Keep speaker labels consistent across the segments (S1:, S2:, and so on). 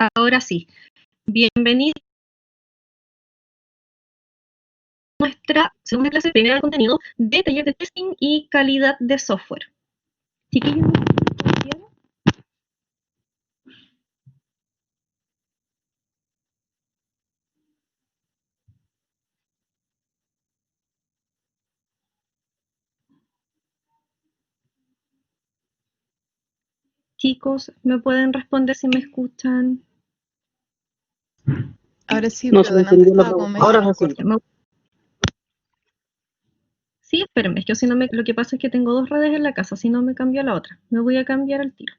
S1: Ahora sí, bienvenido a nuestra segunda clase primera de contenido de taller de testing y calidad de software. Chiquillos, chicos, ¿me pueden responder si me escuchan?
S2: Ahora sí,
S3: No
S2: pero
S3: se
S2: delante
S3: entendió la
S2: estaba como
S3: pregunta.
S2: medio
S3: Ahora sí.
S1: Sí, espérenme, es que si no lo que pasa es que tengo dos redes en la casa, si no me cambio a la otra. Me voy a cambiar al tiro.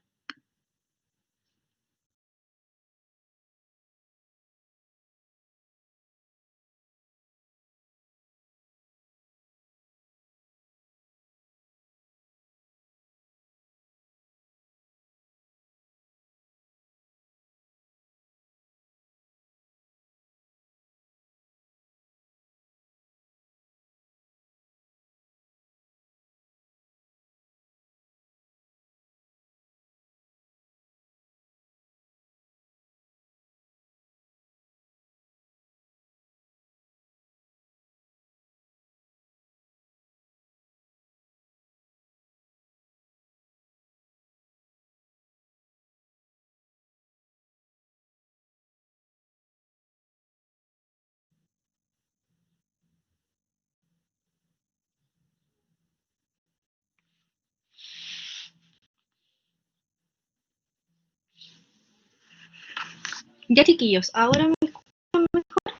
S1: Ya, chiquillos, ahora me escuchan mejor.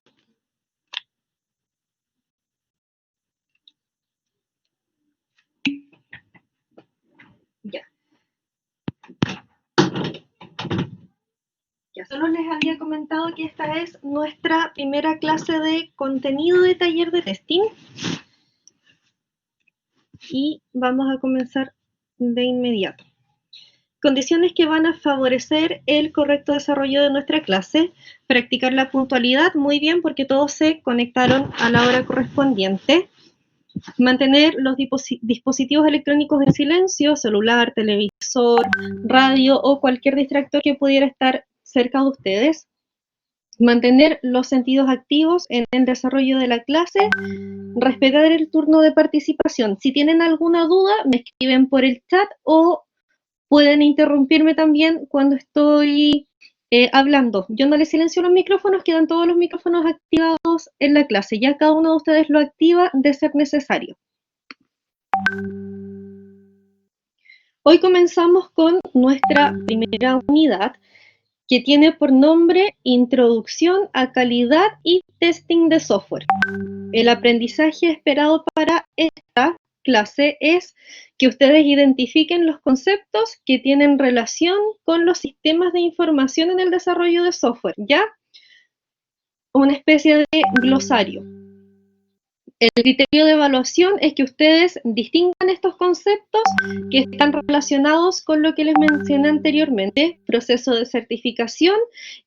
S1: Ya. Ya solo les había comentado que esta es nuestra primera clase de contenido de taller de testing. Y vamos a comenzar de inmediato. Condiciones que van a favorecer el correcto desarrollo de nuestra clase. Practicar la puntualidad, muy bien, porque todos se conectaron a la hora correspondiente. Mantener los dispositivos electrónicos en silencio, celular, televisor, radio o cualquier distractor que pudiera estar cerca de ustedes. Mantener los sentidos activos en el desarrollo de la clase. Respetar el turno de participación. Si tienen alguna duda, me escriben por el chat o pueden interrumpirme también cuando estoy hablando. Yo no les silencio los micrófonos, quedan todos los micrófonos activados en la clase. Ya cada uno de ustedes lo activa de ser necesario. Hoy comenzamos con nuestra primera unidad, que tiene por nombre Introducción a Calidad y Testing de Software. El aprendizaje esperado para esta clase es que ustedes identifiquen los conceptos que tienen relación con los sistemas de información en el desarrollo de software, ¿ya? Una especie de glosario. El criterio de evaluación es que ustedes distingan estos conceptos que están relacionados con lo que les mencioné anteriormente, proceso de certificación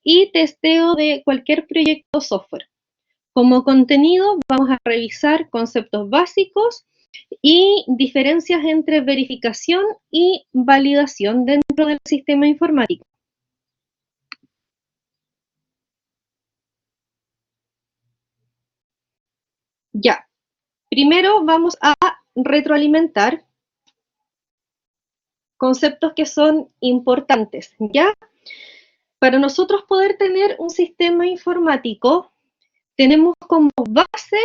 S1: y testeo de cualquier proyecto software. Como contenido vamos a revisar conceptos básicos y diferencias entre verificación y validación dentro del sistema informático. Ya, primero vamos a retroalimentar conceptos que son importantes, ¿ya? Para nosotros poder tener un sistema informático, tenemos como base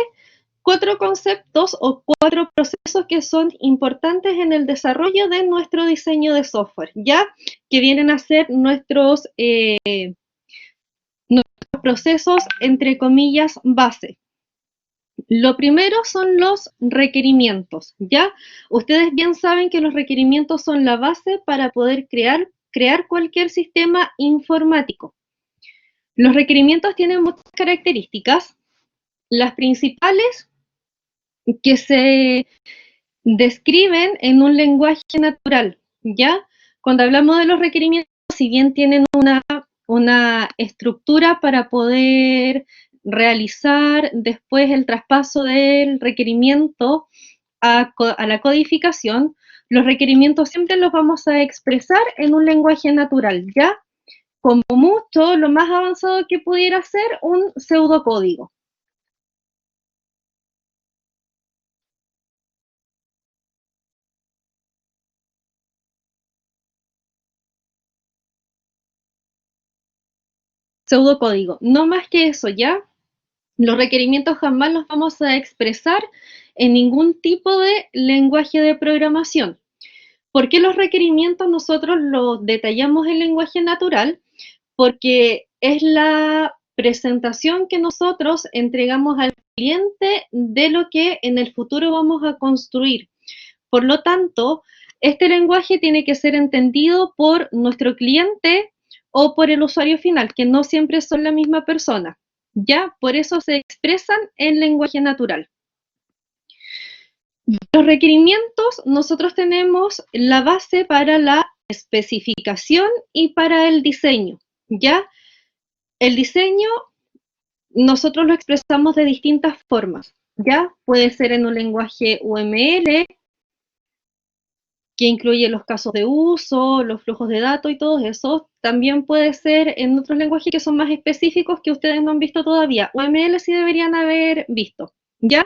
S1: 4 conceptos o 4 procesos que son importantes en el desarrollo de nuestro diseño de software, ¿ya? Que vienen a ser nuestros procesos, entre comillas, base. Lo primero son los requerimientos, ¿ya? Ustedes bien saben que los requerimientos son la base para poder crear cualquier sistema informático. Los requerimientos tienen muchas características. Las principales que se describen en un lenguaje natural, ¿ya? Cuando hablamos de los requerimientos, si bien tienen una estructura para poder realizar después el traspaso del requerimiento a la codificación, los requerimientos siempre los vamos a expresar en un lenguaje natural, ¿ya? como mucho, lo más avanzado que pudiera ser un pseudocódigo. Pseudocódigo, no más que eso, ¿ya? Los requerimientos jamás los vamos a expresar en ningún tipo de lenguaje de programación. ¿Por qué los requerimientos nosotros los detallamos en lenguaje natural? Porque es la presentación que nosotros entregamos al cliente de lo que en el futuro vamos a construir. Por lo tanto, este lenguaje tiene que ser entendido por nuestro cliente o por el usuario final, que no siempre son la misma persona. Ya, por eso se expresan en lenguaje natural. Los requerimientos, nosotros tenemos la base para la especificación y para el diseño. Ya, el diseño nosotros lo expresamos de distintas formas. Ya, puede ser en un lenguaje UML, que incluye los casos de uso, los flujos de datos y todo eso. También puede ser en otros lenguajes que son más específicos que ustedes no han visto todavía. UML sí deberían haber visto, ¿ya?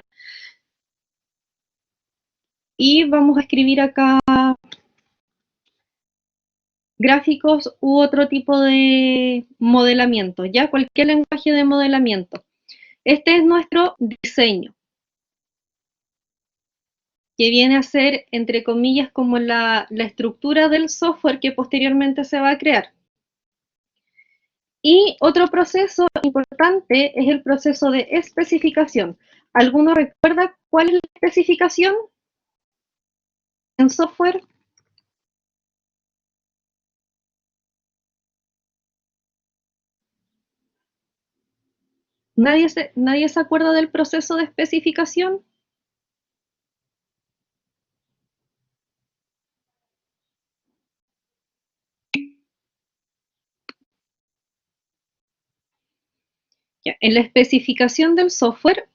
S1: Y vamos a escribir acá gráficos u otro tipo de modelamiento, ¿ya? Cualquier lenguaje de modelamiento. Este es nuestro diseño, que viene a ser, entre comillas, como la estructura del software que posteriormente se va a crear. Y otro proceso importante es el proceso de especificación. ¿Alguno recuerda cuál es la especificación en software? ¿Nadie se acuerda del proceso de especificación? Ya, en la especificación del software,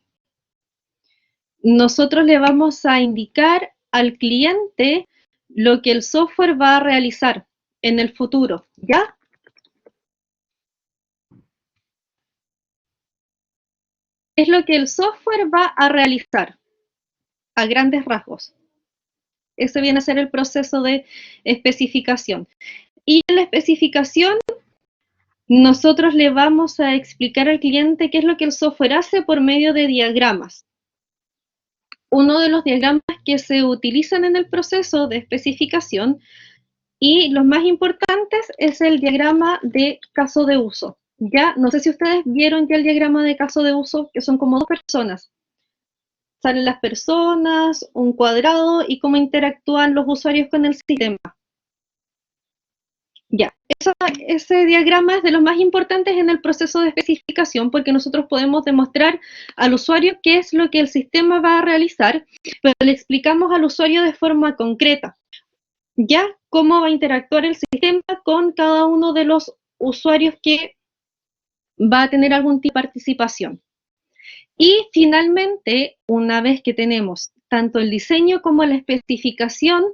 S1: nosotros le vamos a indicar al cliente lo que el software va a realizar en el futuro, ¿ya? Es lo que el software va a realizar a grandes rasgos. Ese viene a ser el proceso de especificación. Y en la especificación, nosotros le vamos a explicar al cliente qué es lo que el software hace por medio de diagramas. Uno de los diagramas que se utilizan en el proceso de especificación y los más importantes es el diagrama de caso de uso. Ya, no sé si ustedes vieron ya el diagrama de caso de uso, que son como dos personas. Salen las personas, un cuadrado y cómo interactúan los usuarios con el sistema. Ya, ese diagrama es de los más importantes en el proceso de especificación porque nosotros podemos demostrar al usuario qué es lo que el sistema va a realizar, pero le explicamos al usuario de forma concreta, ya cómo va a interactuar el sistema con cada uno de los usuarios que va a tener algún tipo de participación. Y finalmente, una vez que tenemos tanto el diseño como la especificación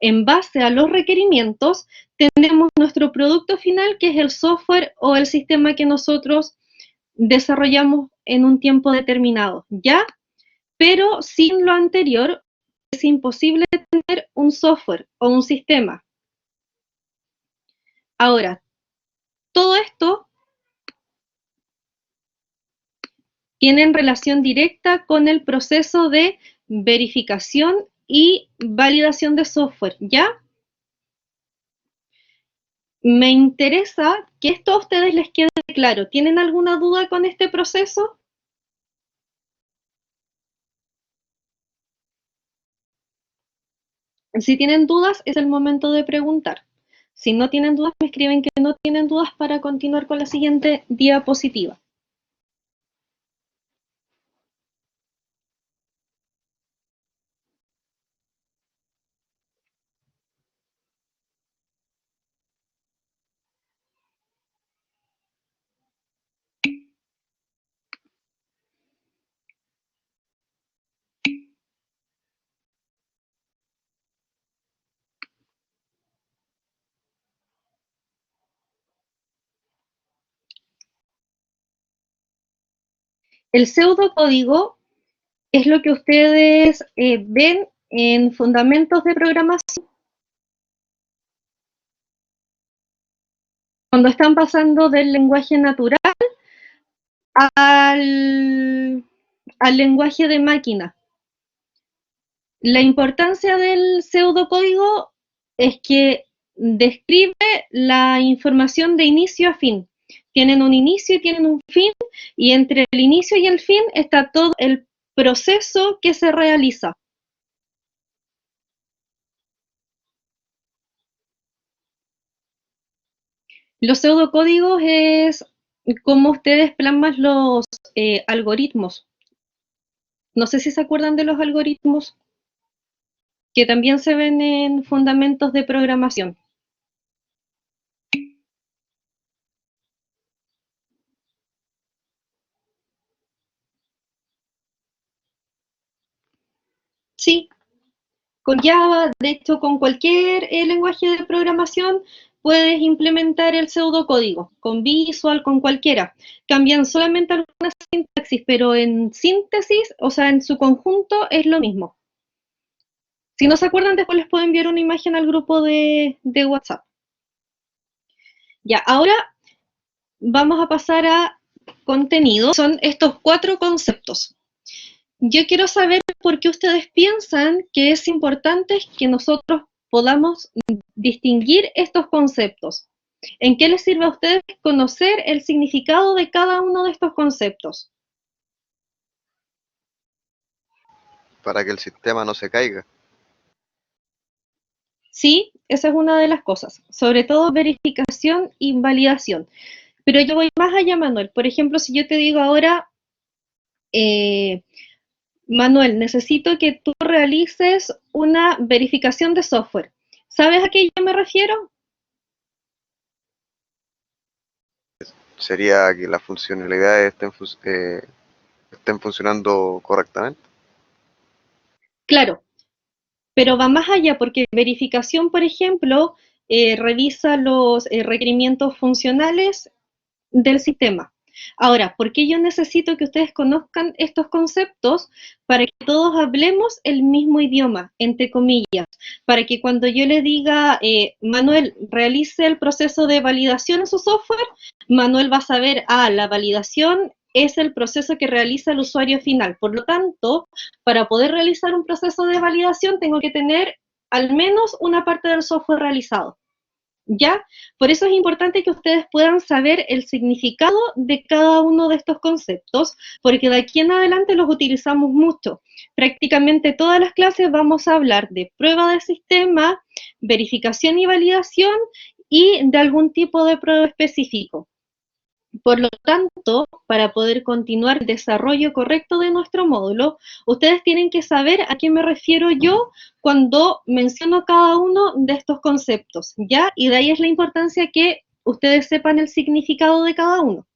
S1: en base a los requerimientos, tenemos nuestro producto final, que es el software o el sistema que nosotros desarrollamos en un tiempo determinado, ¿ya? Pero sin lo anterior, es imposible tener un software o un sistema. Ahora, todo esto tiene relación directa con el proceso de verificación y validación de software, ¿ya? Me interesa que esto a ustedes les quede claro. ¿Tienen alguna duda con este proceso? Si tienen dudas, es el momento de preguntar. Si no tienen dudas, me escriben que no tienen dudas para continuar con la siguiente diapositiva. El pseudocódigo es lo que ustedes ven en fundamentos de programación. Cuando están pasando del lenguaje natural al lenguaje de máquina. La importancia del pseudocódigo es que describe la información de inicio a fin. Tienen un inicio y tienen un fin, y entre el inicio y el fin está todo el proceso que se realiza. Los pseudocódigos es como ustedes plasman los algoritmos. No sé si se acuerdan de los algoritmos, que también se ven en fundamentos de programación. Sí, con Java, de hecho, con cualquier lenguaje de programación puedes implementar el pseudocódigo, con Visual, con cualquiera. Cambian solamente algunas sintaxis, pero en síntesis, o sea, en su conjunto es lo mismo. Si no se acuerdan, después les puedo enviar una imagen al grupo de WhatsApp. Ya, ahora vamos a pasar a contenido. Son estos 4 conceptos. Yo quiero saber por qué ustedes piensan que es importante que nosotros podamos distinguir estos conceptos. ¿En qué les sirve a ustedes conocer el significado de cada uno de estos conceptos?
S2: Para que el sistema no se caiga.
S1: Sí, esa es una de las cosas, sobre todo verificación y validación. Pero yo voy más allá, Manuel. Por ejemplo, si yo te digo ahora, Manuel, necesito que tú realices una verificación de software. ¿Sabes a qué yo me refiero?
S2: Sería que las funcionalidades estén funcionando correctamente.
S1: Claro, pero va más allá porque verificación, por ejemplo, revisa los requerimientos funcionales del sistema. Ahora, ¿por qué yo necesito que ustedes conozcan estos conceptos? Para que todos hablemos el mismo idioma, entre comillas, para que cuando yo le diga, Manuel, realice el proceso de validación en su software, Manuel va a saber, la validación es el proceso que realiza el usuario final. Por lo tanto, para poder realizar un proceso de validación, tengo que tener al menos una parte del software realizado. ¿Ya? Por eso es importante que ustedes puedan saber el significado de cada uno de estos conceptos, porque de aquí en adelante los utilizamos mucho. Prácticamente todas las clases vamos a hablar de prueba de sistema, verificación y validación y de algún tipo de prueba específico. Por lo tanto, para poder continuar el desarrollo correcto de nuestro módulo, ustedes tienen que saber a qué me refiero yo cuando menciono cada uno de estos conceptos, ¿ya? Y de ahí es la importancia que ustedes sepan el significado de cada uno.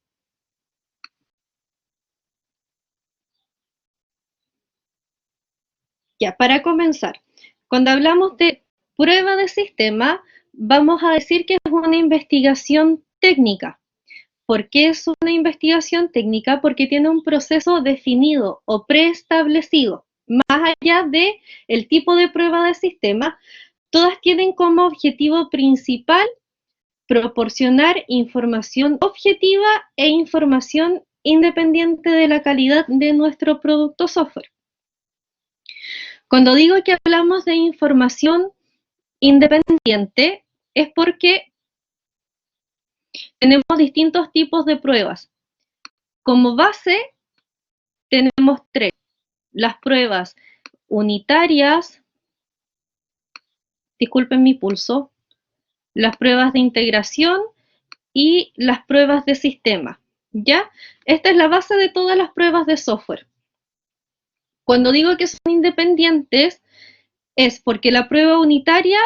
S1: Ya, para comenzar, cuando hablamos de prueba de sistema, vamos a decir que es una investigación técnica. ¿Por qué es una investigación técnica? Porque tiene un proceso definido o preestablecido. Más allá de el tipo de prueba de sistema, todas tienen como objetivo principal proporcionar información objetiva e información independiente de la calidad de nuestro producto software. Cuando digo que hablamos de información independiente, es porque tenemos distintos tipos de pruebas. Como base, tenemos 3. Las pruebas unitarias, disculpen mi pulso, las pruebas de integración y las pruebas de sistema. ¿Ya? Esta es la base de todas las pruebas de software. Cuando digo que son independientes, es porque la prueba unitaria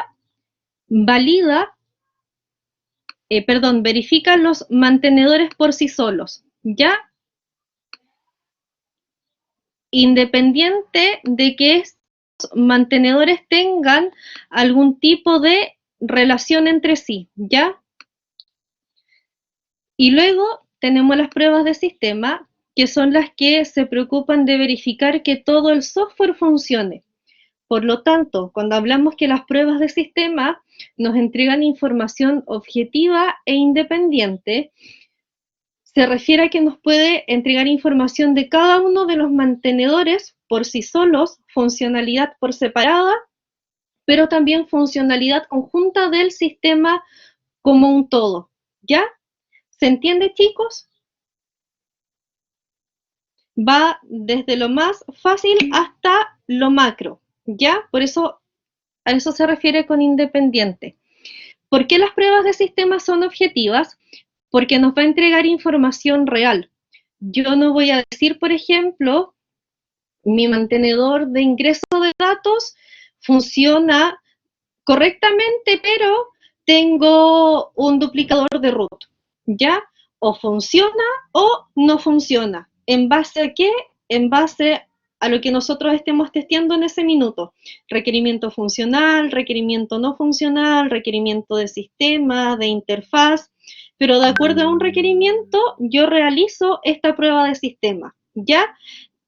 S1: valida, verifica los mantenedores por sí solos. ¿Ya? Independiente de que estos mantenedores tengan algún tipo de relación entre sí, ¿ya? Y luego tenemos las pruebas de sistema, que son las que se preocupan de verificar que todo el software funcione. Por lo tanto, cuando hablamos que las pruebas de sistema nos entregan información objetiva e independiente, se refiere a que nos puede entregar información de cada uno de los mantenedores por sí solos, funcionalidad por separada, pero también funcionalidad conjunta del sistema como un todo. ¿Ya? ¿Se entiende, chicos? Va desde lo más fácil hasta lo macro. ¿Ya? Por eso a eso se refiere con independiente. ¿Por qué las pruebas de sistema son objetivas? Porque nos va a entregar información real. Yo no voy a decir, por ejemplo, mi mantenedor de ingreso de datos funciona correctamente, pero tengo un duplicador de root, ¿ya? O funciona o no funciona. ¿En base a qué? En base a lo que nosotros estemos testeando en ese minuto. Requerimiento funcional, requerimiento no funcional, requerimiento de sistema, de interfaz, pero de acuerdo a un requerimiento, yo realizo esta prueba de sistema, ¿ya?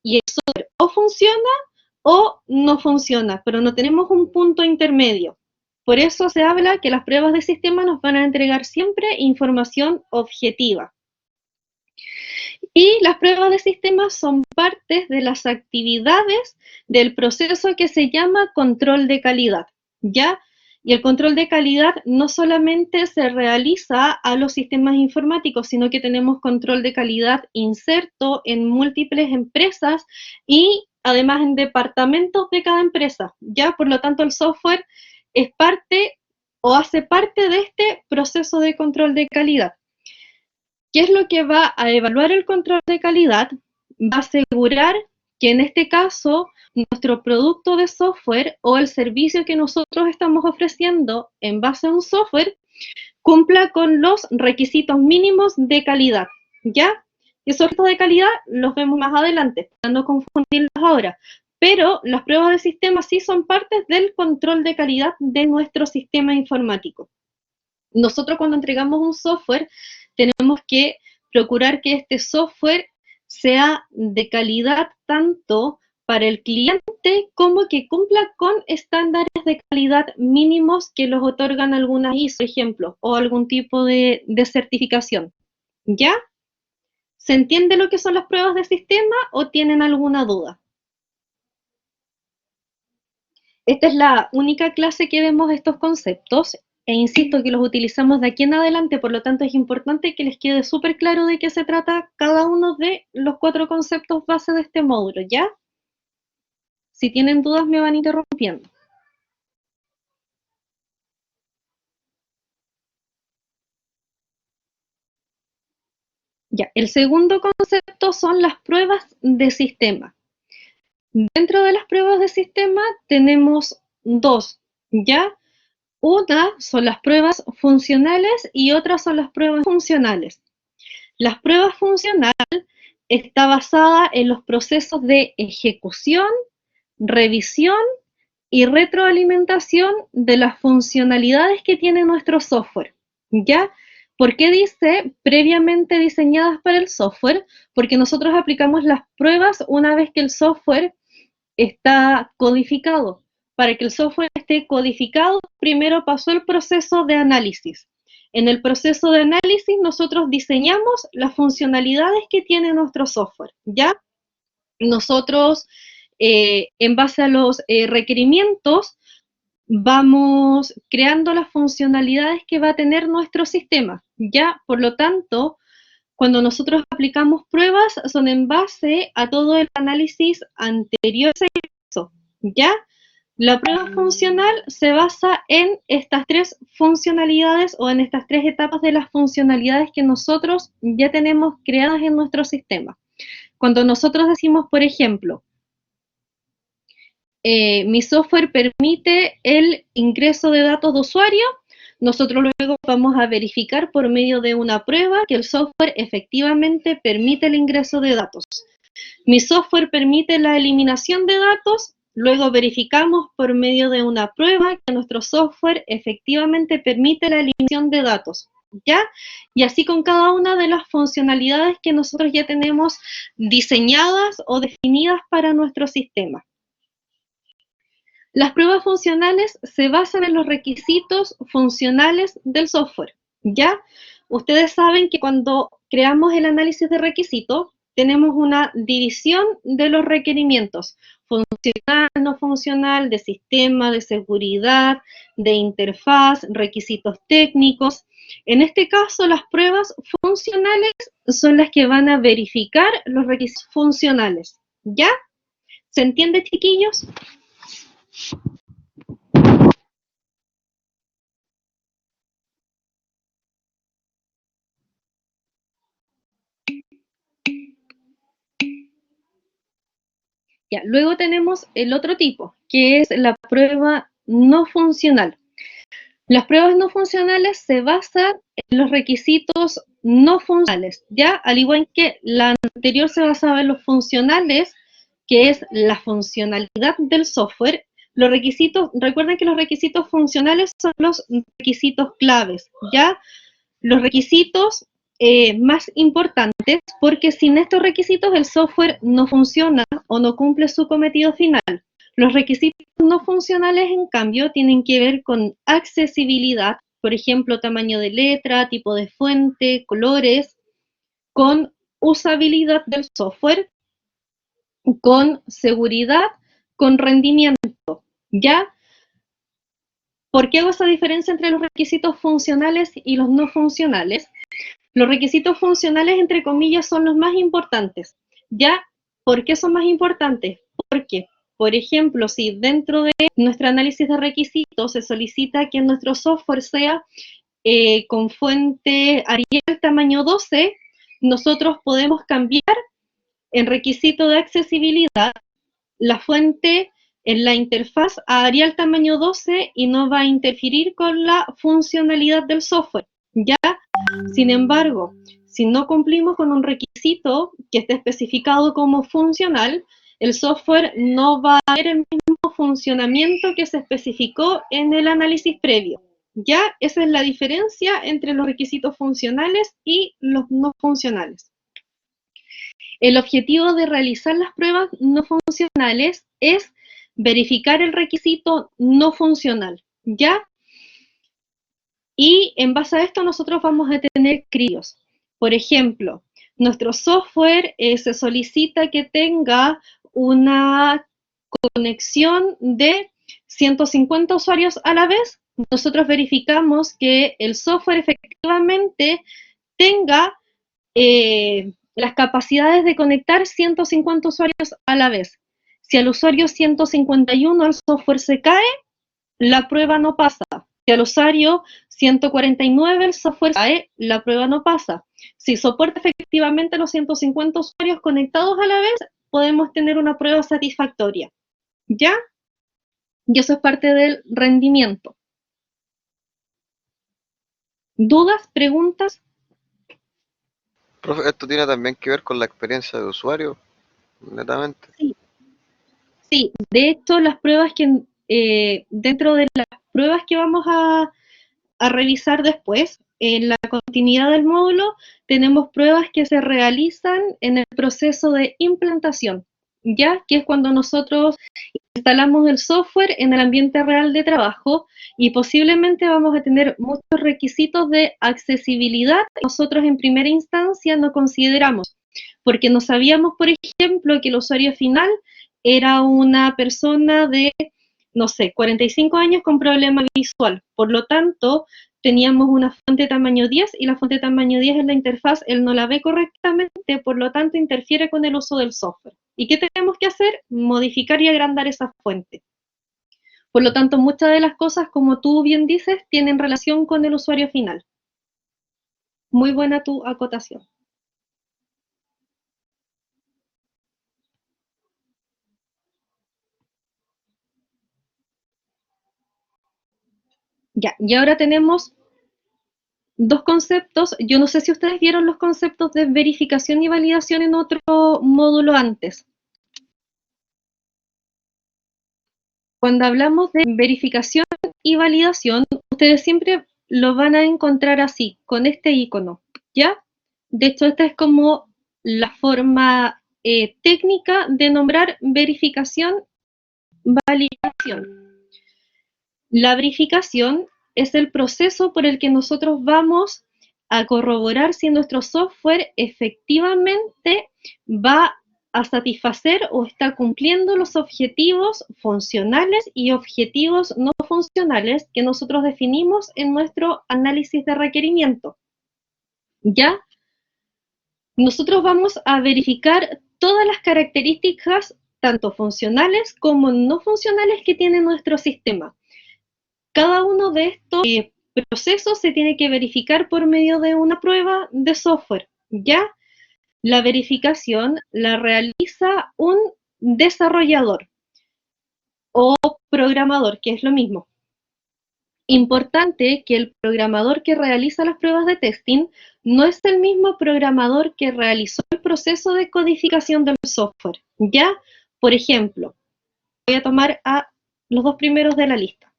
S1: Y eso o funciona o no funciona, pero no tenemos un punto intermedio. Por eso se habla que las pruebas de sistema nos van a entregar siempre información objetiva. Y las pruebas de sistema son partes de las actividades del proceso que se llama control de calidad, ¿ya? Y el control de calidad no solamente se realiza a los sistemas informáticos, sino que tenemos control de calidad inserto en múltiples empresas y además en departamentos de cada empresa, ¿ya? Por lo tanto, el software es parte o hace parte de este proceso de control de calidad. ¿Qué es lo que va a evaluar el control de calidad? Va a asegurar que en este caso nuestro producto de software o el servicio que nosotros estamos ofreciendo en base a un software cumpla con los requisitos mínimos de calidad, ¿ya? Y esos requisitos de calidad los vemos más adelante, para no confundirlos ahora. Pero las pruebas de sistema sí son partes del control de calidad de nuestro sistema informático. Nosotros cuando entregamos un software tenemos que procurar que este software sea de calidad tanto para el cliente como que cumpla con estándares de calidad mínimos que los otorgan algunas ISO, por ejemplo, o algún tipo de certificación. ¿Ya? ¿Se entiende lo que son las pruebas de sistema o tienen alguna duda? Esta es la única clase que vemos estos conceptos e insisto que los utilizamos de aquí en adelante, por lo tanto es importante que les quede súper claro de qué se trata cada uno de los 4 conceptos base de este módulo, ¿ya? Si tienen dudas me van interrumpiendo. Ya, el segundo concepto son las pruebas de sistema. Dentro de las pruebas de sistema tenemos 2, ¿ya? Una son las pruebas funcionales y otras son las pruebas funcionales. Las pruebas funcionales está basada en los procesos de ejecución, revisión y retroalimentación de las funcionalidades que tiene nuestro software, ¿ya? ¿Por qué dice previamente diseñadas para el software? Porque nosotros aplicamos las pruebas una vez que el software está codificado. Para que el software esté codificado, primero pasó el proceso de análisis. En el proceso de análisis nosotros diseñamos las funcionalidades que tiene nuestro software, ¿ya? Nosotros, en base a los requerimientos, vamos creando las funcionalidades que va a tener nuestro sistema, ¿ya? Por lo tanto, cuando nosotros aplicamos pruebas, son en base a todo el análisis anterior, ¿ya? La prueba funcional se basa en estas 3 funcionalidades o en estas 3 etapas de las funcionalidades que nosotros ya tenemos creadas en nuestro sistema. Cuando nosotros decimos, por ejemplo, mi software permite el ingreso de datos de usuario, nosotros luego vamos a verificar por medio de una prueba que el software efectivamente permite el ingreso de datos. Mi software permite la eliminación de datos, luego verificamos por medio de una prueba que nuestro software efectivamente permite la eliminación de datos. ¿ya? Y así con cada una de las funcionalidades que nosotros ya tenemos diseñadas o definidas para nuestro sistema. Las pruebas funcionales se basan en los requisitos funcionales del software, ¿ya? Ustedes saben que cuando creamos el análisis de requisitos, tenemos una división de los requerimientos, funcional, no funcional, de sistema, de seguridad, de interfaz, requisitos técnicos. En este caso, las pruebas funcionales son las que van a verificar los requisitos funcionales, ¿ya? ¿Se entiende, chiquillos? Ya, luego tenemos el otro tipo, que es la prueba no funcional. Las pruebas no funcionales se basan en los requisitos no funcionales, ¿ya? Al igual que la anterior se basaba en los funcionales, que es la funcionalidad del software. Los requisitos, recuerden que los requisitos funcionales son los requisitos claves, ¿ya? Los requisitos más importantes, porque sin estos requisitos el software no funciona o no cumple su cometido final. Los requisitos no funcionales, en cambio, tienen que ver con accesibilidad, por ejemplo, tamaño de letra, tipo de fuente, colores, con usabilidad del software, con seguridad, con rendimiento, ¿ya? ¿Por qué hago esa diferencia entre los requisitos funcionales y los no funcionales? Los requisitos funcionales, entre comillas, son los más importantes. ¿Ya? ¿Por qué son más importantes? Porque, por ejemplo, si dentro de nuestro análisis de requisitos se solicita que nuestro software sea con fuente Arial tamaño 12, nosotros podemos cambiar en requisito de accesibilidad la fuente en la interfaz a Arial tamaño 12 y no va a interferir con la funcionalidad del software, ¿ya? Sin embargo, si no cumplimos con un requisito que esté especificado como funcional, el software no va a tener el mismo funcionamiento que se especificó en el análisis previo, ¿ya? Esa es la diferencia entre los requisitos funcionales y los no funcionales. El objetivo de realizar las pruebas no funcionales es verificar el requisito no funcional, ¿ya? Y en base a esto nosotros vamos a tener criterios. Por ejemplo, nuestro software se solicita que tenga una conexión de 150 usuarios a la vez. Nosotros verificamos que el software efectivamente tenga las capacidades de conectar 150 usuarios a la vez. Si al usuario 151 el software se cae, la prueba no pasa. Si al usuario 149 el software cae, la prueba no pasa. Si soporta efectivamente los 150 usuarios conectados a la vez, podemos tener una prueba satisfactoria. ¿Ya? Y eso es parte del rendimiento. ¿Dudas? ¿Preguntas?
S2: Profe, esto tiene también que ver con la experiencia de usuario, netamente.
S1: Sí. Sí, de hecho, las pruebas que dentro de las pruebas que vamos a revisar después, en la continuidad del módulo, tenemos pruebas que se realizan en el proceso de implantación, ya que es cuando nosotros instalamos el software en el ambiente real de trabajo y posiblemente vamos a tener muchos requisitos de accesibilidad que nosotros en primera instancia no consideramos, porque no sabíamos, por ejemplo, que el usuario final era una persona de, no sé, 45 años con problema visual. Por lo tanto, teníamos una fuente tamaño 10 y la fuente tamaño 10 en la interfaz, él no la ve correctamente, por lo tanto interfiere con el uso del software. ¿Y qué tenemos que hacer? Modificar y agrandar esa fuente. Por lo tanto, muchas de las cosas, como tú bien dices, tienen relación con el usuario final. Muy buena tu acotación. Ya, y ahora tenemos dos conceptos. Yo no sé si ustedes vieron los conceptos de verificación y validación en otro módulo antes. Cuando hablamos de verificación y validación, ustedes siempre lo van a encontrar así, con este icono, ¿ya? De hecho, esta es como la forma técnica de nombrar verificación, validación. La verificación es el proceso por el que nosotros vamos a corroborar si nuestro software efectivamente va a satisfacer o está cumpliendo los objetivos funcionales y objetivos no funcionales que nosotros definimos en nuestro análisis de requerimiento. ¿Ya? Nosotros vamos a verificar todas las características, tanto funcionales como no funcionales, que tiene nuestro sistema. Cada uno de estos procesos se tiene que verificar por medio de una prueba de software, ¿ya? La verificación la realiza un desarrollador o programador, que es lo mismo. Importante que el programador que realiza las pruebas de testing no es el mismo programador que realizó el proceso de codificación del software, ¿ya? Por ejemplo, voy a tomar a los dos primeros de la lista.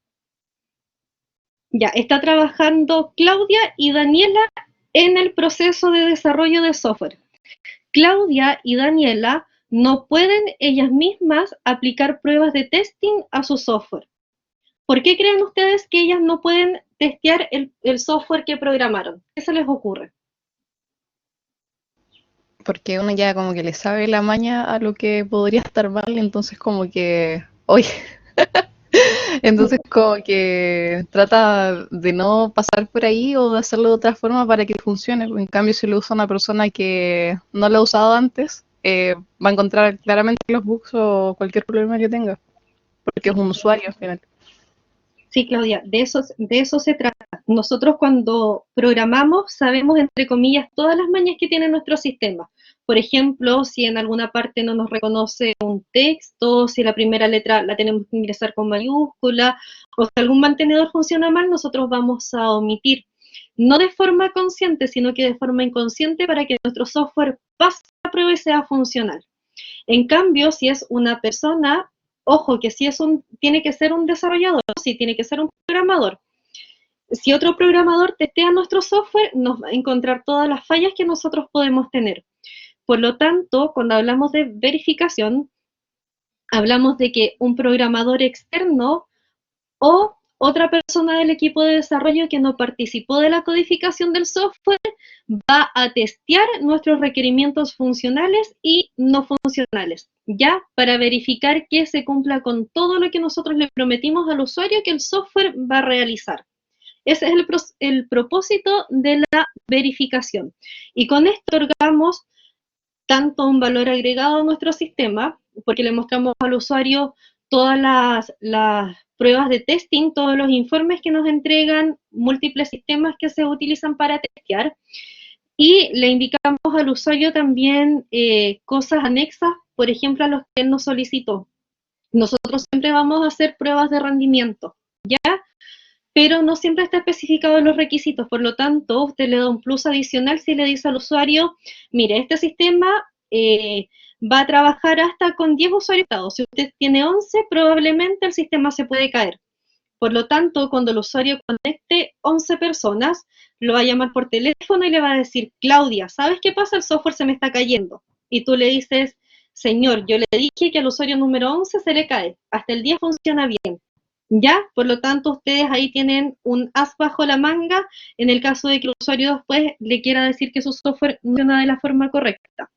S1: Ya, está trabajando Claudia y Daniela en el proceso de desarrollo de software. Claudia y Daniela no pueden ellas mismas aplicar pruebas de testing a su software. ¿Por qué creen ustedes que ellas no pueden testear el software que programaron? ¿Qué se les ocurre?
S3: Porque uno ya como que le sabe la maña a lo que podría estar mal, entonces como que, oye, entonces como que trata de no pasar por ahí o de hacerlo de otra forma para que funcione. En cambio, si lo usa una persona que no lo ha usado antes, va a encontrar claramente los bugs o cualquier problema que tenga, porque es un usuario al final.
S1: Sí, Claudia, de eso se trata. Nosotros cuando programamos sabemos, entre comillas, todas las mañas que tiene nuestro sistema. Por ejemplo, si en alguna parte no nos reconoce un texto, si la primera letra la tenemos que ingresar con mayúscula, o si algún mantenedor funciona mal, nosotros vamos a omitir. No de forma consciente, sino que de forma inconsciente para que nuestro software pase la prueba y sea funcional. En cambio, si es una persona, ojo, que si es tiene que ser un desarrollador, sí, tiene que ser un programador. Si otro programador testea nuestro software, nos va a encontrar todas las fallas que nosotros podemos tener. Por lo tanto, cuando hablamos de verificación, hablamos de que un programador externo o otra persona del equipo de desarrollo que no participó de la codificación del software va a testear nuestros requerimientos funcionales y no funcionales, ya para verificar que se cumpla con todo lo que nosotros le prometimos al usuario que el software va a realizar. Ese es el propósito de la verificación. Y con esto otorgamos tanto un valor agregado a nuestro sistema, porque le mostramos al usuario todas las pruebas de testing, todos los informes que nos entregan, múltiples sistemas que se utilizan para testear, y le indicamos al usuario también cosas anexas, por ejemplo, a los que él nos solicitó. Nosotros siempre vamos a hacer pruebas de rendimiento, ¿ya? Pero no siempre está especificado en los requisitos, por lo tanto, usted le da un plus adicional si le dice al usuario, mire, este sistema va a trabajar hasta con 10 usuarios. Si usted tiene 11, probablemente el sistema se puede caer. Por lo tanto, cuando el usuario conecte 11 personas, lo va a llamar por teléfono y le va a decir, Claudia, ¿sabes qué pasa? El software se me está cayendo. Y tú le dices, señor, yo le dije que al usuario número 11 se le cae. Hasta el día funciona bien. ¿Ya? Por lo tanto, ustedes ahí tienen un as bajo la manga en el caso de que el usuario después le quiera decir que su software no funciona de la forma correcta.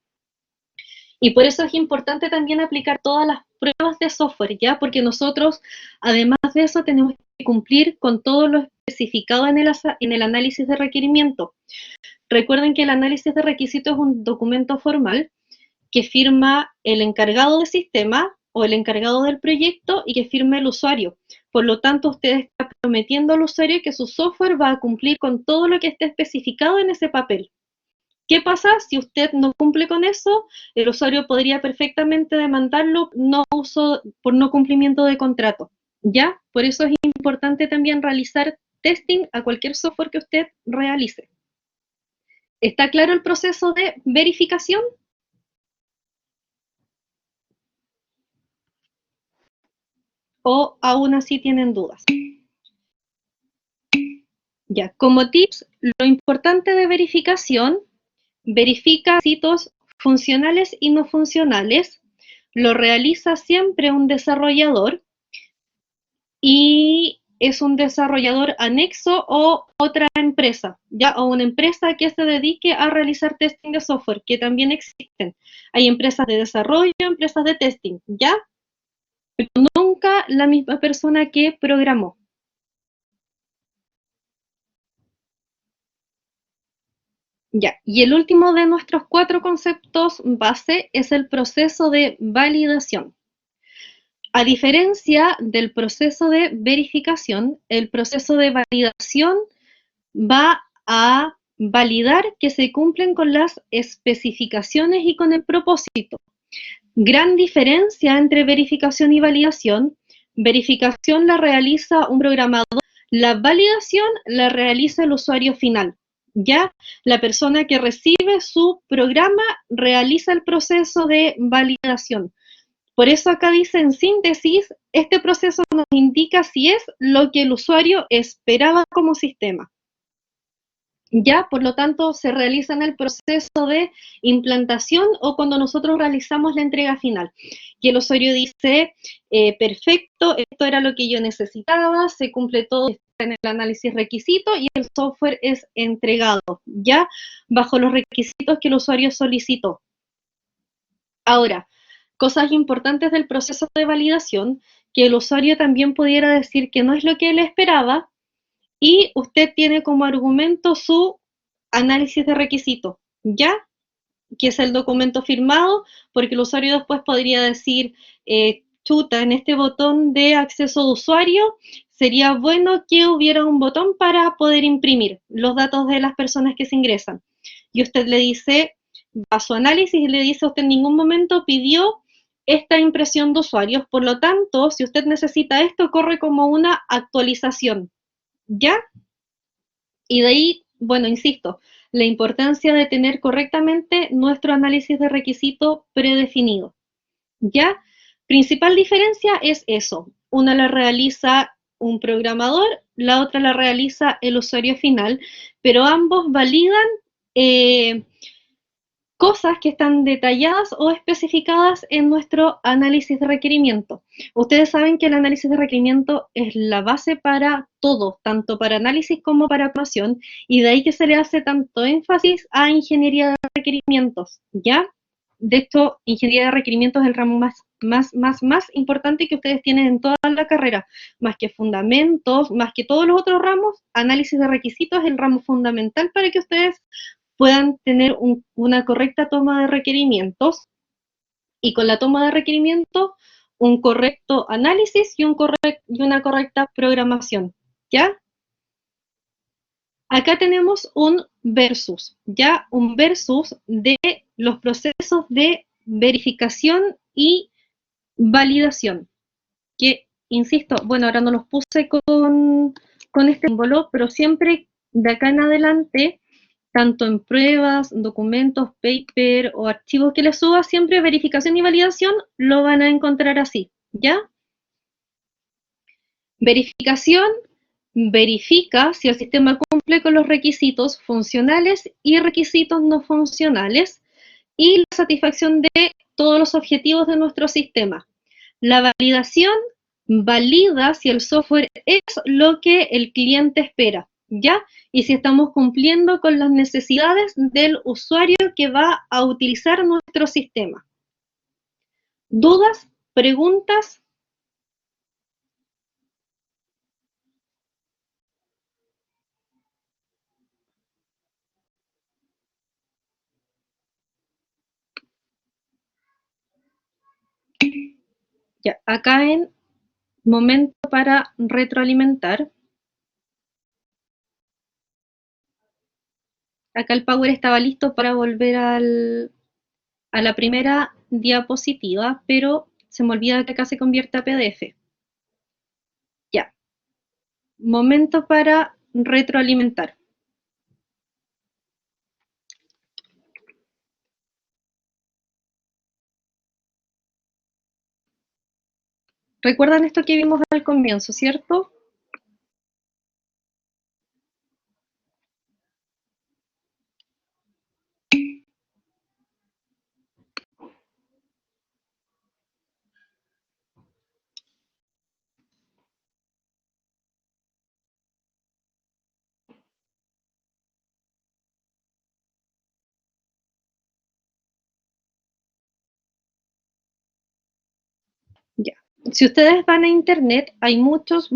S1: Y por eso es importante también aplicar todas las pruebas de software, ¿ya? Porque nosotros, además de eso, tenemos que cumplir con todo lo especificado en el análisis de requerimiento. Recuerden que el análisis de requisitos es un documento formal que firma el encargado de sistema o el encargado del proyecto y que firma el usuario. Por lo tanto, usted está prometiendo al usuario que su software va a cumplir con todo lo que esté especificado en ese papel. ¿Qué pasa si usted no cumple con eso? El usuario podría perfectamente demandarlo por no cumplimiento de contrato. ¿Ya? Por eso es importante también realizar testing a cualquier software que usted realice. ¿Está claro el proceso de verificación? ¿O aún así tienen dudas? Ya, como tips, lo importante de verificación, verifica requisitos funcionales y no funcionales, lo realiza siempre un desarrollador y es un desarrollador anexo o otra empresa, ya, o una empresa que se dedique a realizar testing de software, que también existen. Hay empresas de desarrollo, empresas de testing, ya, pero nunca la misma persona que programó. Ya, y el último de nuestros 4 conceptos base es el proceso de validación. A diferencia del proceso de verificación, el proceso de validación va a validar que se cumplen con las especificaciones y con el propósito. Gran diferencia entre verificación y validación. Verificación la realiza un programador, la validación la realiza el usuario final. Ya la persona que recibe su programa realiza el proceso de validación. Por eso acá dice en síntesis, este proceso nos indica si es lo que el usuario esperaba como sistema. Ya, por lo tanto, se realiza en el proceso de implantación o cuando nosotros realizamos la entrega final. Y el usuario dice, perfecto, esto era lo que yo necesitaba, se cumple todo en el análisis requisito y el software es entregado, ya bajo los requisitos que el usuario solicitó. Ahora, cosas importantes del proceso de validación, que el usuario también pudiera decir que no es lo que él esperaba y usted tiene como argumento su análisis de requisito, ¿ya? Que es el documento firmado, porque el usuario después podría decir, chuta, en este botón de acceso de usuario, sería bueno que hubiera un botón para poder imprimir los datos de las personas que se ingresan. Y usted le dice, a su análisis y le dice, usted en ningún momento pidió esta impresión de usuarios, por lo tanto, si usted necesita esto, corre como una actualización, ¿ya? Y de ahí, bueno, insisto, la importancia de tener correctamente nuestro análisis de requisito predefinido. ¿Ya? Principal diferencia es eso. Una la realiza un programador, la otra la realiza el usuario final, pero ambos validan cosas que están detalladas o especificadas en nuestro análisis de requerimiento. Ustedes saben que el análisis de requerimiento es la base para todo, tanto para análisis como para programación, y de ahí que se le hace tanto énfasis a ingeniería de requerimientos, ¿ya? De hecho, ingeniería de requerimientos es el ramo más importante que ustedes tienen en toda la carrera, más que fundamentos, más que todos los otros ramos, análisis de requisitos es el ramo fundamental para que ustedes puedan tener una correcta toma de requerimientos y con la toma de requerimientos un correcto análisis y una correcta programación, ¿ya? Acá tenemos un versus, ¿ya? Un versus de los procesos de verificación y validación, que, insisto, bueno, ahora no los puse con este símbolo, pero siempre de acá en adelante tanto en pruebas, documentos, paper o archivos que les suba, siempre verificación y validación lo van a encontrar así, ¿ya? Verificación verifica si el sistema cumple con los requisitos funcionales y requisitos no funcionales y la satisfacción de todos los objetivos de nuestro sistema. La validación valida si el software es lo que el cliente espera, ¿ya? Y si estamos cumpliendo con las necesidades del usuario que va a utilizar nuestro sistema. ¿Dudas? ¿Preguntas? Ya, acá en momento para retroalimentar. Acá el Power estaba listo para volver a la primera diapositiva, pero se me olvida que acá se convierte a PDF. Ya. Momento para retroalimentar. ¿Recuerdan esto que vimos al comienzo, cierto? si ustedes van a internet, hay muchos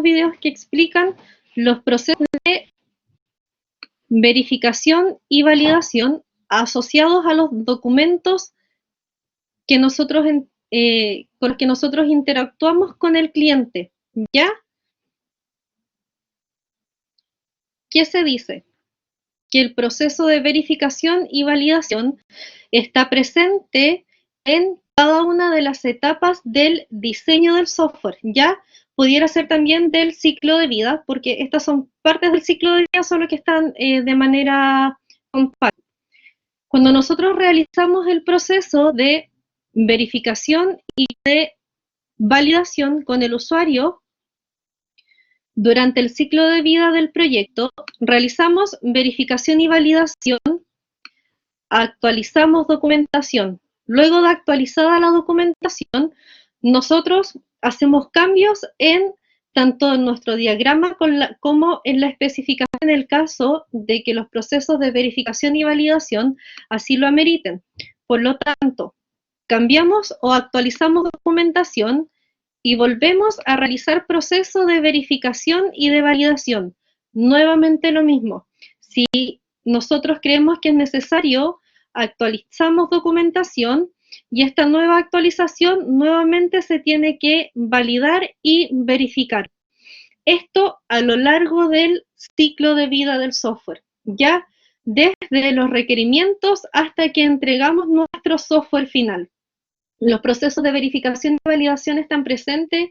S1: videos que explican los procesos de verificación y validación asociados a los documentos que nosotros con los que nosotros interactuamos con el cliente. ¿Ya? ¿Qué se dice? Que el proceso de verificación y validación está presente en cada una de las etapas del diseño del software. Ya pudiera ser también del ciclo de vida, porque estas son partes del ciclo de vida, solo que están de manera compacta. Cuando nosotros realizamos el proceso de verificación y de validación con el usuario, durante el ciclo de vida del proyecto, realizamos verificación y validación, actualizamos documentación. Luego de actualizada la documentación, nosotros hacemos cambios en tanto en nuestro diagrama como en la especificación en el caso de que los procesos de verificación y validación así lo ameriten. Por lo tanto, cambiamos o actualizamos documentación y volvemos a realizar proceso de verificación y de validación. Nuevamente lo mismo. Si nosotros creemos que es necesario, actualizamos documentación y esta nueva actualización nuevamente se tiene que validar y verificar. Esto a lo largo del ciclo de vida del software, ya desde los requerimientos hasta que entregamos nuestro software final. Los procesos de verificación y validación están presentes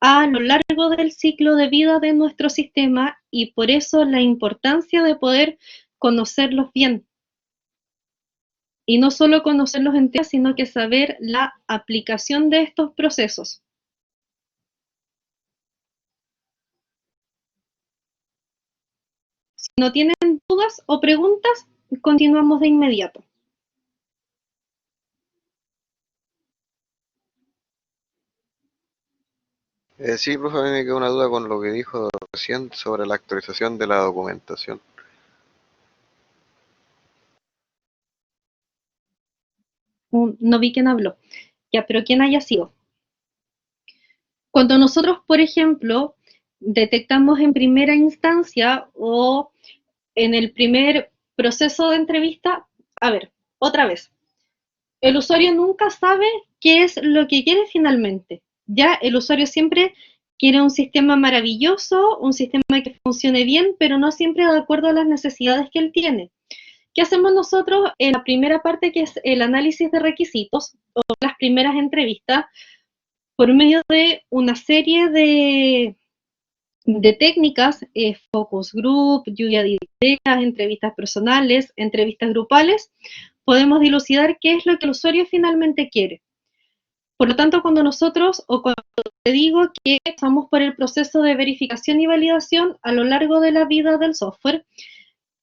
S1: a lo largo del ciclo de vida de nuestro sistema y por eso la importancia de poder conocerlos bien. Y no solo conocerlos enteros, sino que saber la aplicación de estos procesos. Si no tienen dudas o preguntas, continuamos de inmediato.
S2: Sí, profe, a mí me quedó una duda con lo que dijo recién sobre la actualización de la documentación.
S1: No vi quién habló. Ya, pero quién haya sido. Cuando nosotros, por ejemplo, detectamos en primera instancia o en el primer proceso de entrevista, a ver, otra vez, el usuario nunca sabe qué es lo que quiere finalmente. Ya el usuario siempre quiere un sistema maravilloso, un sistema que funcione bien, pero no siempre de acuerdo a las necesidades que él tiene. ¿Qué hacemos nosotros en la primera parte, que es el análisis de requisitos o las primeras entrevistas? Por medio de una serie de técnicas, focus group, lluvia de ideas, entrevistas personales, entrevistas grupales, podemos dilucidar qué es lo que el usuario finalmente quiere. Por lo tanto, cuando nosotros, o cuando te digo que pasamos por el proceso de verificación y validación a lo largo de la vida del software,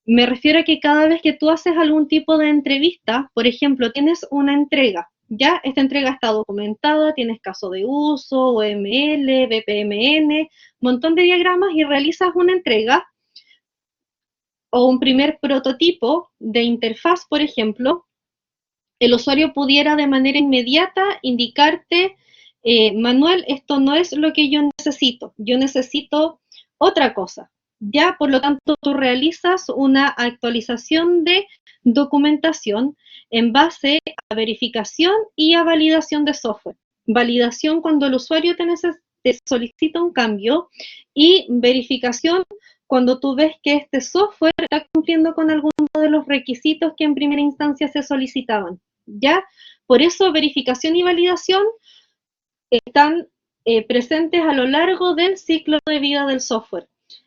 S1: me refiero a que cada vez que tú haces algún tipo de entrevista, por ejemplo, tienes una entrega, ya esta entrega está documentada, tienes caso de uso, OML, BPMN, montón de diagramas y realizas una entrega o un primer prototipo de interfaz, por ejemplo, el usuario pudiera de manera inmediata indicarte, Manuel, esto no es lo que yo necesito otra cosa. Ya, por lo tanto, tú realizas una actualización de documentación en base a verificación y a validación de software. Validación cuando el usuario te solicita un cambio y verificación cuando tú ves que este software está cumpliendo con alguno de los requisitos que en primera instancia se solicitaban. ¿Ya? Por eso verificación y validación están presentes a lo largo del ciclo de vida del software,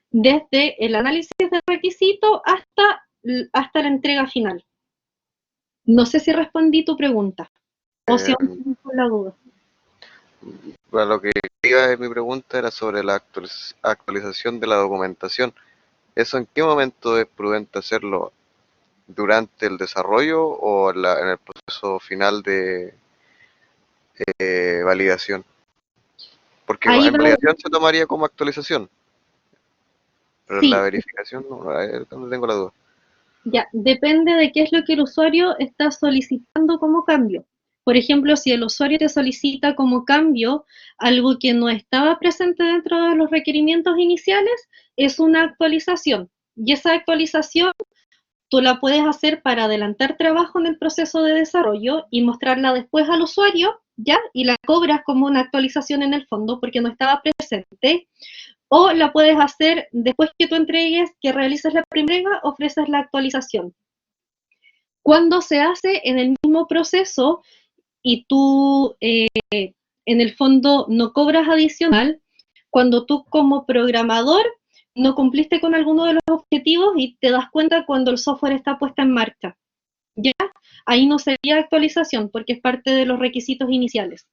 S1: desde el análisis de requisitos hasta la entrega final. No sé si respondí tu pregunta o si aún tienes la duda.
S2: Para lo que iba mi pregunta era sobre la actualización de la documentación. ¿Eso en qué momento es prudente hacerlo? ¿Durante el desarrollo o en el proceso final de validación? Porque
S1: Ahí
S2: en
S1: va,
S2: validación se tomaría como actualización, pero en la
S1: sí,
S2: verificación no tengo la duda.
S1: ya, depende de qué es lo que el usuario está solicitando como cambio. Por ejemplo, si el usuario te solicita como cambio algo que no estaba presente dentro de los requerimientos iniciales, es una actualización. Y esa actualización tú la puedes hacer para adelantar trabajo en el proceso de desarrollo y mostrarla después al usuario, ¿ya? Y la cobras como una actualización en el fondo porque no estaba presente. O la puedes hacer después que tú entregues, que realices la primera, ofreces la actualización. Cuando se hace en el mismo proceso y tú en el fondo no cobras adicional, cuando tú como programador no cumpliste con alguno de los objetivos y te das cuenta cuando el software está puesto en marcha. ¿Ya? Ahí no sería actualización porque es parte de los requisitos iniciales.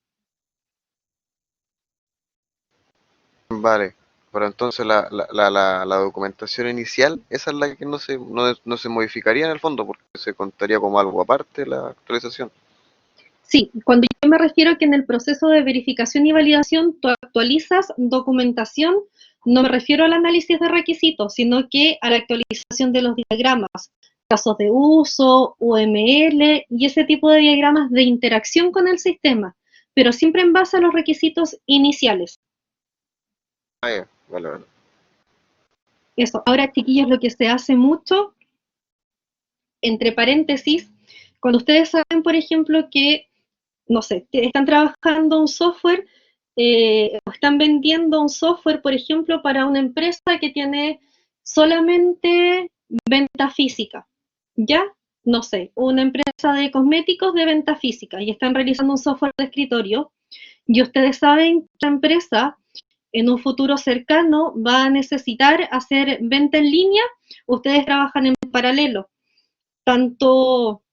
S2: Vale, pero entonces la documentación inicial, esa es la que no se modificaría en el fondo, porque se contaría como algo aparte la actualización.
S1: Sí, cuando yo me refiero que en el proceso de verificación y validación tú actualizas documentación, no me refiero al análisis de requisitos, sino que a la actualización de los diagramas, casos de uso, UML y ese tipo de diagramas de interacción con el sistema, pero siempre en base a los requisitos iniciales.
S2: Ah, ya, vale, vale.
S1: Eso. Ahora, chiquillos, lo que se hace mucho, entre paréntesis, cuando ustedes saben, por ejemplo, que no sé, están trabajando un software o están vendiendo un software, por ejemplo, para una empresa que tiene solamente venta física, ¿ya? No sé, una empresa de cosméticos de venta física y están realizando un software de escritorio y ustedes saben que la empresa en un futuro cercano va a necesitar hacer venta en línea, ustedes trabajan en paralelo, tanto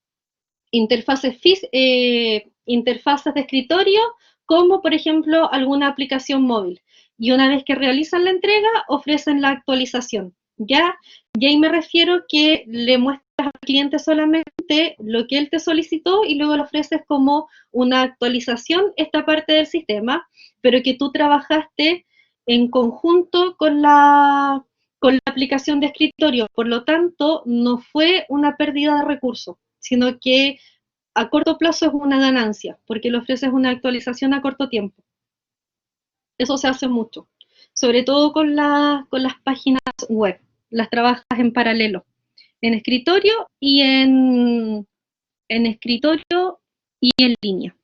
S1: interfaces de escritorio como, por ejemplo, alguna aplicación móvil. Y una vez que realizan la entrega, ofrecen la actualización. ¿Ya? Y ahí me refiero que le muestras al cliente solamente lo que él te solicitó y luego le ofreces como una actualización esta parte del sistema, pero que tú trabajaste en conjunto con la aplicación de escritorio. Por lo tanto, no fue una pérdida de recursos, sino que a corto plazo es una ganancia, porque le ofreces una actualización a corto tiempo. Eso se hace mucho, sobre todo con las páginas web. Las trabajas en paralelo, en escritorio y en escritorio y en línea.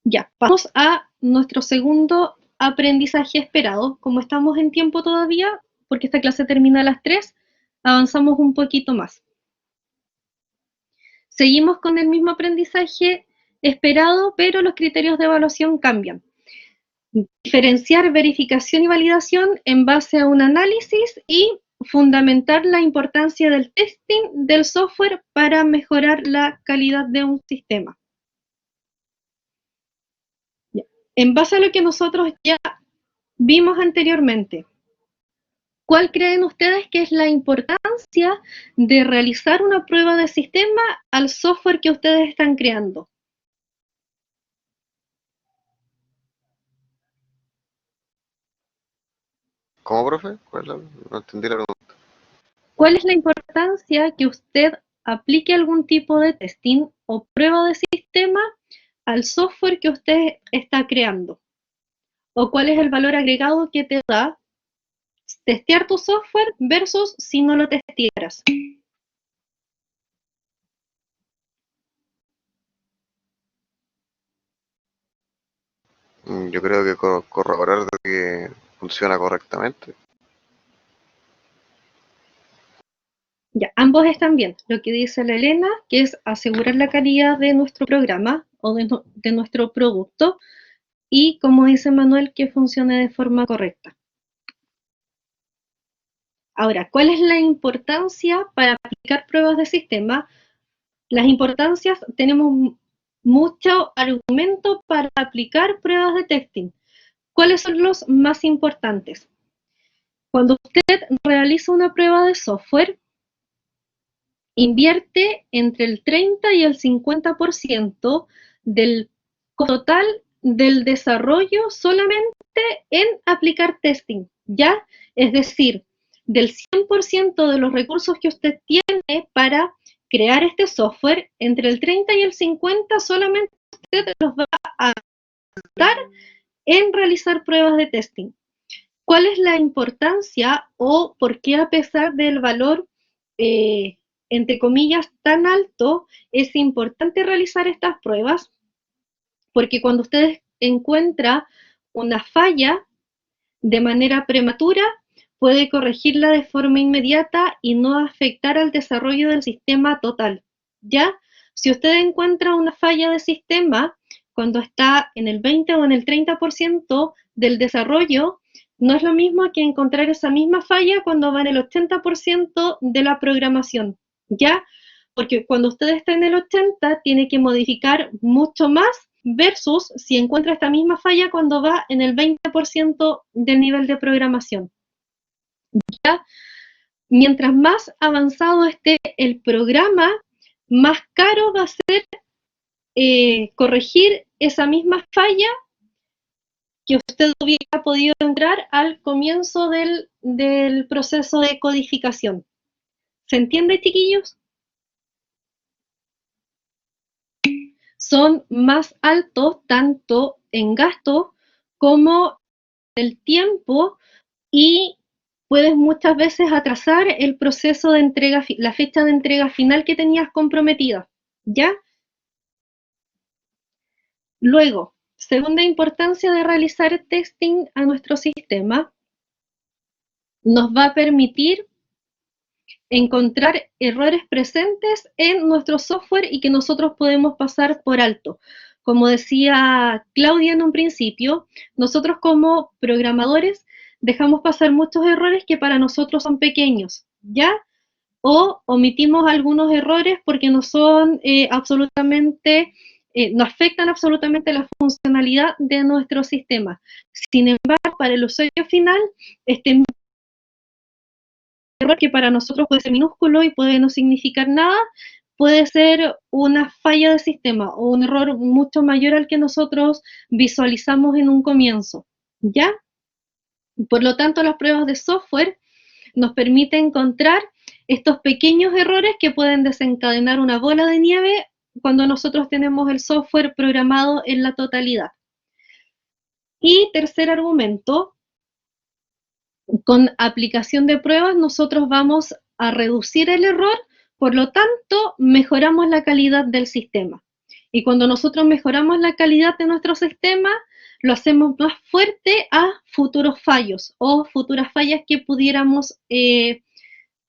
S1: Ya, vamos a nuestro segundo aprendizaje esperado. Como estamos en tiempo todavía, porque esta clase termina a las 3, avanzamos un poquito más. Seguimos con el mismo aprendizaje esperado, pero los criterios de evaluación cambian. Diferenciar verificación y validación en base a un análisis y fundamentar la importancia del testing del software para mejorar la calidad de un sistema. En base a lo que nosotros ya vimos anteriormente, ¿cuál creen ustedes que es la importancia de realizar una prueba de sistema al software que ustedes están creando?
S2: ¿Cómo, profe? No entendí la pregunta.
S1: ¿Cuál es la importancia que usted aplique algún tipo de testing o prueba de sistema al software que usted está creando? ¿O cuál es el valor agregado que te da testear tu software versus si no lo testearas?
S2: Yo creo que corroborar de que funciona correctamente.
S1: Ya, ambos están bien. Lo que dice la Elena, que es asegurar la calidad de nuestro programa o de nuestro producto, y como dice Manuel, que funcione de forma correcta. Ahora, ¿cuál es la importancia para aplicar pruebas de sistema? Las importancias, tenemos mucho argumento para aplicar pruebas de testing. ¿Cuáles son los más importantes? Cuando usted realiza una prueba de software, invierte entre el 30 y el 50% del total del desarrollo solamente en aplicar testing, ¿ya? Es decir, del 100% de los recursos que usted tiene para crear este software, entre el 30 y el 50 solamente usted los va a gastar en realizar pruebas de testing. ¿Cuál es la importancia o por qué a pesar del valor, entre comillas, tan alto, es importante realizar estas pruebas? Porque cuando usted encuentra una falla de manera prematura, puede corregirla de forma inmediata y no afectar al desarrollo del sistema total, ¿ya? Si usted encuentra una falla de sistema cuando está en el 20 o en el 30% del desarrollo, no es lo mismo que encontrar esa misma falla cuando va en el 80% de la programación, ¿ya? Porque cuando usted está en el 80, tiene que modificar mucho más versus si encuentra esta misma falla cuando va en el 20% del nivel de programación. ¿Ya? Mientras más avanzado esté el programa, más caro va a ser corregir esa misma falla que usted hubiera podido entrar al comienzo del proceso de codificación. ¿Se entiende, chiquillos? Son más altos tanto en gasto como en el tiempo y puedes muchas veces atrasar el proceso de entrega, la fecha de entrega final que tenías comprometida, ¿ya? Luego, segunda importancia de realizar testing a nuestro sistema, nos va a permitir encontrar errores presentes en nuestro software y que nosotros podemos pasar por alto. Como decía Claudia en un principio, nosotros como programadores dejamos pasar muchos errores que para nosotros son pequeños, ¿ya? O omitimos algunos errores porque no son absolutamente, no afectan absolutamente la funcionalidad de nuestro sistema. Sin embargo, para el usuario final, este error que para nosotros puede ser minúsculo y puede no significar nada, puede ser una falla de sistema o un error mucho mayor al que nosotros visualizamos en un comienzo, ¿ya? Por lo tanto, las pruebas de software nos permiten encontrar estos pequeños errores que pueden desencadenar una bola de nieve cuando nosotros tenemos el software programado en la totalidad. Y tercer argumento, con aplicación de pruebas nosotros vamos a reducir el error, por lo tanto mejoramos la calidad del sistema. Y cuando nosotros mejoramos la calidad de nuestro sistema, lo hacemos más fuerte a futuros fallos o futuras fallas que pudiéramos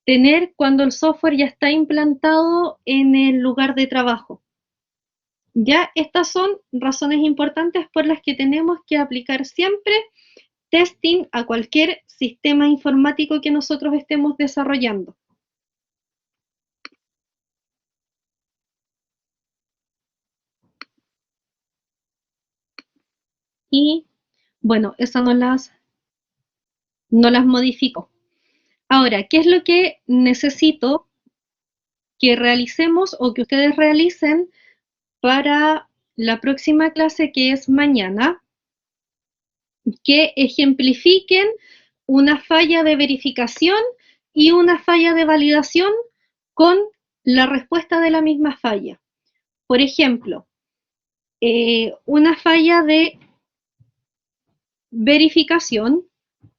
S1: tener cuando el software ya está implantado en el lugar de trabajo. Ya estas son razones importantes por las que tenemos que aplicar siempre testing a cualquier sistema informático que nosotros estemos desarrollando. Y bueno, eso no las modifico. Ahora, ¿qué es lo que necesito que realicemos o que ustedes realicen para la próxima clase, que es mañana? Que ejemplifiquen una falla de verificación y una falla de validación con la respuesta de la misma falla. Por ejemplo, una falla de verificación,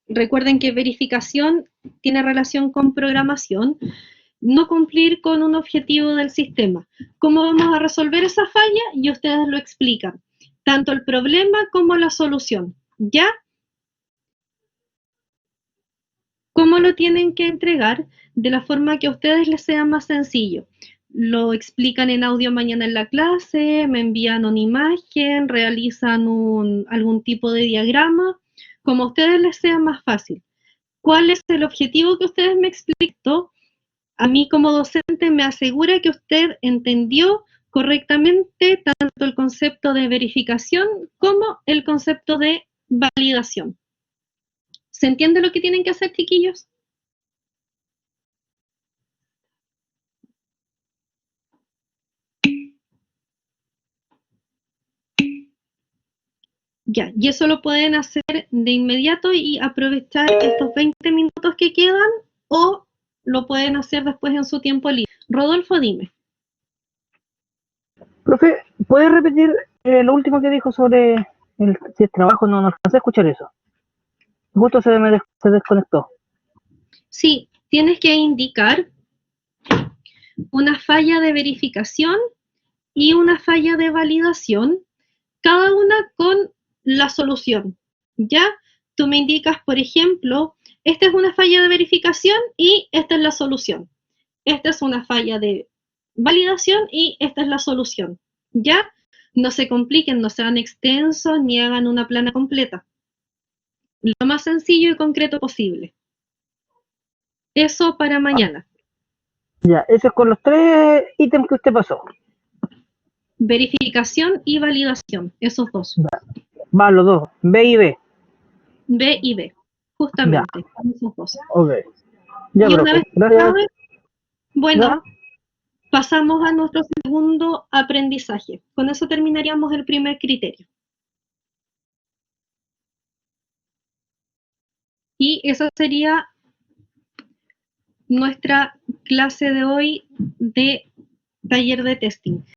S1: recuerden que verificación tiene relación con programación, no cumplir con un objetivo del sistema. ¿Cómo vamos a resolver esa falla? Y ustedes lo explican, tanto el problema como la solución, ¿ya? ¿Cómo lo tienen que entregar? De la forma que a ustedes les sea más sencillo. Lo explican en audio mañana en la clase, me envían una imagen, realizan algún tipo de diagrama, como a ustedes les sea más fácil. ¿Cuál es el objetivo que ustedes me explican? A mí como docente me asegura que usted entendió correctamente tanto el concepto de verificación como el concepto de validación. ¿Se entiende lo que tienen que hacer, chiquillos? Ya, y eso lo pueden hacer de inmediato y aprovechar estos 20 minutos que quedan, o lo pueden hacer después en su tiempo libre. Rodolfo, dime.
S4: Profe, ¿puedes repetir lo último que dijo sobre si es trabajo? No alcancé a escuchar eso. Justo se desconectó.
S1: Sí, tienes que indicar una falla de verificación y una falla de validación, cada una con la solución. ¿Ya? Tú me indicas, por ejemplo, esta es una falla de verificación y esta es la solución. Esta es una falla de validación y esta es la solución. ¿Ya? No se compliquen, no sean extensos ni hagan una plana completa. Lo más sencillo y concreto posible. Eso para mañana.
S4: Ya, eso es con los 3 ítems que usted pasó.
S1: Verificación y validación, esos dos.
S4: Va, los dos, B y B.
S1: B y B, justamente, esos dos.
S4: Ok. Ya,
S1: Y una
S4: profe,
S1: vez
S4: gracias.
S1: bueno,
S4: ¿Ya?
S1: pasamos a nuestro segundo aprendizaje. Con eso terminaríamos el primer criterio. Y esa sería nuestra clase de hoy de taller de testing.